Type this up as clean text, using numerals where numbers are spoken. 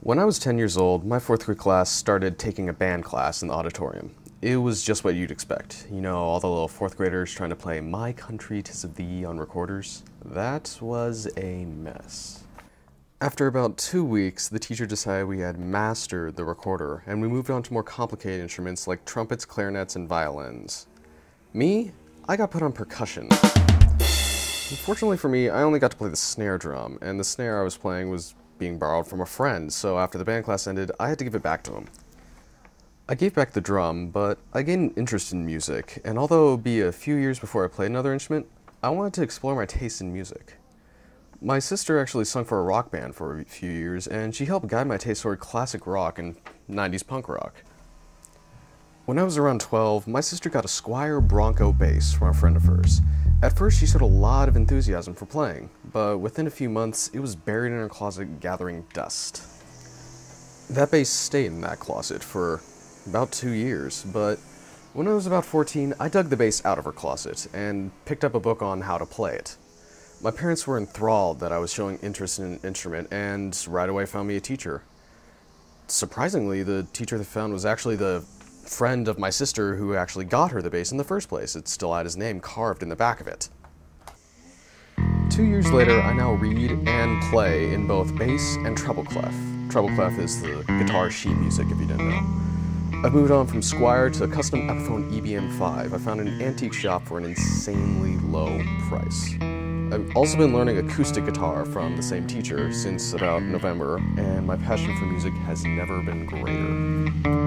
When I was 10 years old, my fourth grade class started taking a band class in the auditorium. It was just what you'd expect. You know, all the little fourth graders trying to play My Country 'Tis of Thee on recorders. That was a mess. After about 2 weeks, the teacher decided we had mastered the recorder, and we moved on to more complicated instruments like trumpets, clarinets, and violins. Me? I got put on percussion. Unfortunately for me, I only got to play the snare drum, and the snare I was playing was being borrowed from a friend, so after the band class ended, I had to give it back to him. I gave back the drum, but I gained an interest in music, and although it would be a few years before I played another instrument, I wanted to explore my taste in music. My sister actually sung for a rock band for a few years, and she helped guide my taste toward classic rock and 90s punk rock. When I was around 12, my sister got a Squier Bronco bass from a friend of hers. At first, she showed a lot of enthusiasm for playing, but within a few months, it was buried in her closet gathering dust. That bass stayed in that closet for about 2 years, but when I was about 14, I dug the bass out of her closet and picked up a book on how to play it. My parents were enthralled that I was showing interest in an instrument and right away found me a teacher. Surprisingly, the teacher they found was actually the friend of my sister who actually got her the bass in the first place. It still had his name carved in the back of it. 2 years later, I now read and play in both bass and treble clef. Treble clef is the guitar sheet music, if you didn't know. I've moved on from Squier to a custom Epiphone EBM5 I found in an antique shop for an insanely low price. I've also been learning acoustic guitar from the same teacher since about November, and my passion for music has never been greater.